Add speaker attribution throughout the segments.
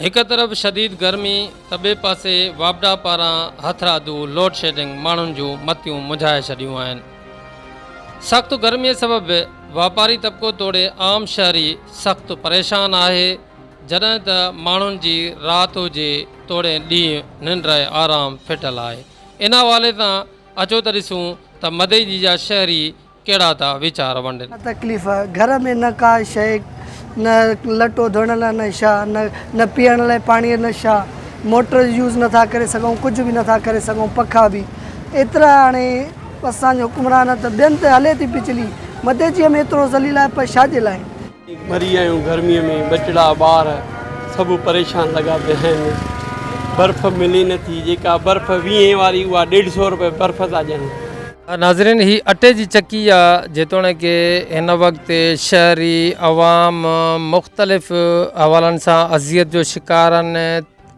Speaker 1: एक तरफ़ शदीद गर्मी त ॿिए पासे वापडा पारां हथरादू लोड शेडिंग माण्हुनि जूं मतियूं मुंझाए छॾियूं आहिनि। सख़्तु गर्मीअ सबबि वापारी तबिको तोड़े आम शहरी सख़्तु परेशान आहे, जॾहिं त माण्हुनि जी राति हुजे तोड़े ॾींहुं निंड आराम फिटल आहे। इन हवाले सां अचो त ॾिसूं त मदई जी जा शहरी कहिड़ा था वीचार वंडनि।
Speaker 2: तकलीफ़ घर में न का शइ, न लटो धोइण लाइ न छा, न पीअण लाइ पाणी न छा, मोटर यूज़ नथा करे सघूं, कुझु बि नथा करे सघूं, पखा बि एतिरा हाणे असांजो हुकुमरान त ॿियनि ते हले थी बिजली, मदेचीअ में एतिरो ज़लील आहे पर छाजे लाइ।
Speaker 3: मरी आहियूं गर्मीअ में, बचड़ा ॿार सभु परेशान लॻा पिया आहिनि। बर्फ़ मिले नथी, जेका बर्फ़ 20 वारी उहा 150 रुपए बर्फ़ था ॾियनि।
Speaker 1: नाज़रीन, ही अटे जी चक्की आहे जेतोणीकि हिन वक़्तु शहरी अवाम मुख़्तलिफ़ हवालनि सां अज़ियत जो शिकार आहिनि।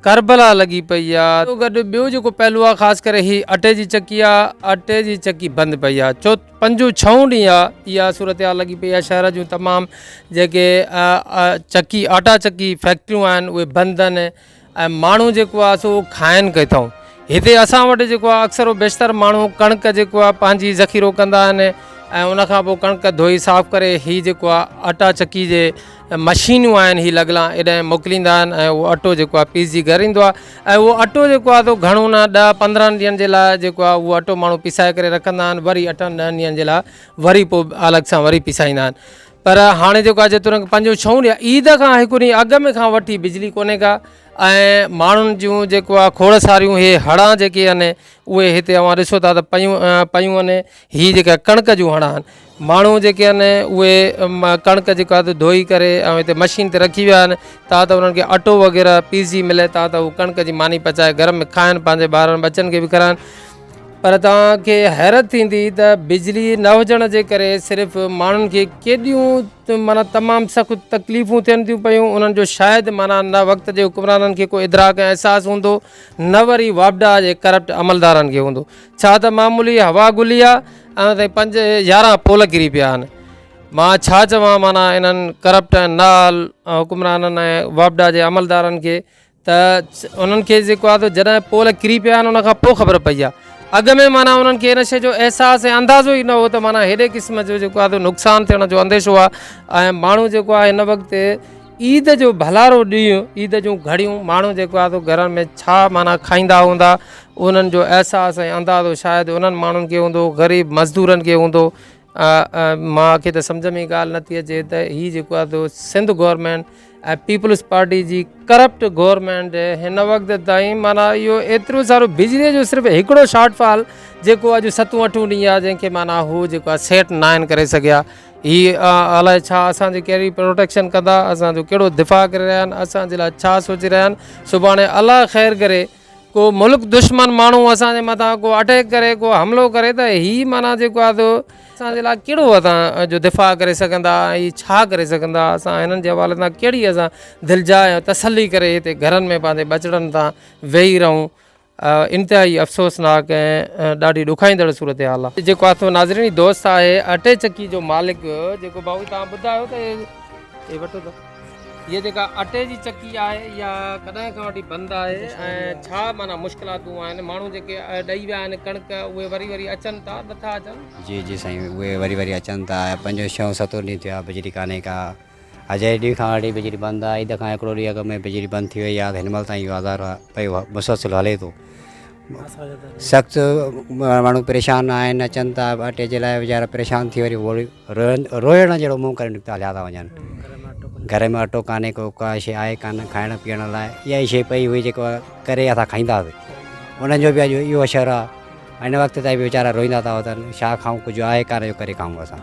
Speaker 1: करबला लॻी पई आहे। गॾु ॿियो जेको पहलू आहे, ख़ासि करे ही अटे जी चक्की आहे, अटे जी चक्की बंदि पई आहे। 5-6 ॾींहं आहे इहा सूरत हाल लॻी पई आहे। शहर जूं तमामु जेके चक्की आटा चक्की फैक्ट्रियूं आहिनि उहे बंदि आहिनि ऐं माण्हू जेको आहे सो खाइनि किथां। हिते असां वटि जेको आहे अक्सर बेशितर माण्हू कणिक जेको आहे पंहिंजी ज़ख़ीरो कंदा आहिनि ऐं उनखां पोइ कणिक धोई साफ़ु करे हीअ जेको आहे आटा चक्की जे मशीनियूं आहिनि ही लॻला एॾां मोकिलींदा आहिनि ऐं उहो अटो जेको आहे पीसिजी घरु ईंदो आहे ऐं उहो अटो जेको आहे तो घणो न 10-15 ॾींहंनि जे लाइ जेको आहे उहो अटो माण्हू पिसाए करे रखंदा आहिनि, वरी 8-10 ॾींहंनि जे लाइ वरी पोइ अलॻि सां वरी पिसाईंदा आहिनि। पर हाणे जेको आहे जेतोणीकि 5-6 ॾींहं ईद खां हिकु ॾींहुं अॻु में खां वठी बिजली कोन्हे का ऐं माण्हुनि जूं जेको आहे खोड़ सारियूं इहे हड़ां जेके आहिनि उहे हिते अवां ॾिसो था त पयूं आहिनि। हीअ जेका कणिक जूं हड़ां आहिनि, माण्हू जेके आहिनि उहे कणिक जेको आहे धोई करे ऐं हिते मशीन ते रखी विया आहिनि ता त उन्हनि खे अटो वग़ैरह पीसी मिले, ता त उहो कणिक जी मानी पचाए घर में खाइनि, पंहिंजे ॿारनि बचनि खे बि खाराइनि। पर तव्हांखे हैरत थींदी त बिजली न हुजण जे करे सिर्फ़ु माण्हुनि खे केॾियूं माना तमामु सख़्तु तकलीफ़ूं थियनि थियूं पियूं। उन्हनि जो शायदि माना न वक़्त जे हुकुमराननि खे को इदराक ऐं अहसासु हूंदो, न वरी वापडा जे करप्ट अमलदारनि खे हूंदो। छा त मामूली हवा गुली आहे ऐं 5-11 पोल किरी पिया आहिनि। मां छा चवां माना इन्हनि करप्ट ऐं नाल हुकुमराननि ऐं वापडा जे अमलदारनि खे त उन्हनि खे जेको आहे जॾहिं पोल किरी पिया आहिनि उनखां पोइ ख़बर पई आहे। अॻु में माना उन्हनि खे इन शइ जो अहसासु ऐं अंदाज़ो ई न हो त माना हेॾे क़िस्म जो जेको आहे नुक़सानु थियण जो अंदेशो आहे ऐं माण्हू जेको आहे हिन वक़्तु ईद जो भलारो ॾींहुं, ईद जूं घड़ियूं माण्हू जेको आहे घरनि में छा माना खाईंदा हूंदा, उन्हनि जो अहसासु ऐं अंदाज़ो शायदि उन्हनि माण्हुनि खे हूंदो, ग़रीब मज़दूरनि खे हूंदो। मूंखे त सम्झ में ॻाल्हि नथी अचे त हीअ जेको आहे सिंध गवर्नमेंट ऐं पीपल्स पार्टी जी करप्ट गवर्नमेंट हिन वक़्त ताईं माना इहो एतिरो सारो बिजलीअ जो सिर्फ़ु हिकिड़ो शॉर्टफॉल जेको अॼु 7-8 ॾींहं आहे जंहिंखे माना हू जेको आहे सेट न आहिनि करे सघिया। हीअ अलाए छा असांजी कहिड़ी प्रोटेक्शन कंदा, असांजो कहिड़ो दिफ़ा करे रहिया आहिनि, असांजे लाइ छा सोचे रहिया आहिनि। सुभाणे अलाह ख़ैर करे को मुल्क दुश्मन माण्हू असांजे मथां को अटैक करे, को हमिलो करे त हीअ माना जेको आहे असांजे लाइ कहिड़ो असां जो दिफ़ा करे सघंदा, हीअ छा करे सघंदा। असां हिननि जे हवाले सां कहिड़ी असां दिलिजाए ऐं तसली करे हिते घरनि में पंहिंजे बचड़नि सां वेही रहूं। इंतिहाई अफ़सोसनाक ऐं ॾाढी ॾुखाईंदड़ सूरत हाल आहे। जेको आहे नाज़रीन दोस्त आहे अटे चक्की जो मालिक, जेको भाऊ तव्हां ॿुधायो त हे वठो त ये जेका अटे जी चक्की आहे इहा कॾहिं खां वठी बंदि आहे ऐं छा माना मुश्किलातूं आहिनि? माण्हू जेके ॾेई विया आहिनि कणिक उहे वरी अचनि था, नथा अचनि?
Speaker 4: जी साईं, उहे वरी अचनि था। 5-6-7 ॾींहं थिया बिजली कान्हे का। अॼु ॾींहं खां वठी बिजली बंदि आहे। ईद खां हिकिड़ो ॾींहुं अॻु में बिजली बंदि थी वई आहे त हिन महिल ताईं इहो आज़ार पियो आहे, मुसलसिल हले थो। सख़्तु माण्हू परेशान आहिनि, अचनि था अटे जे लाइ वीचारा परेशान थी वरी रोइण जहिड़ो मुंहुं करे निकिता हलिया था वञनि। घर में अटो कान्हे, को का शइ आहे कान खाइण पीअण लाइ। इहा ई शइ पई हुई जेको करे असां खाईंदासीं, उन्हनि जो बि अॼु इहो असरु आहे। हिन वक़्त ताईं बि वीचारा रोईंदा था वञनि, छा खाऊं, कुझु आहे कान जो करे खाऊं असां।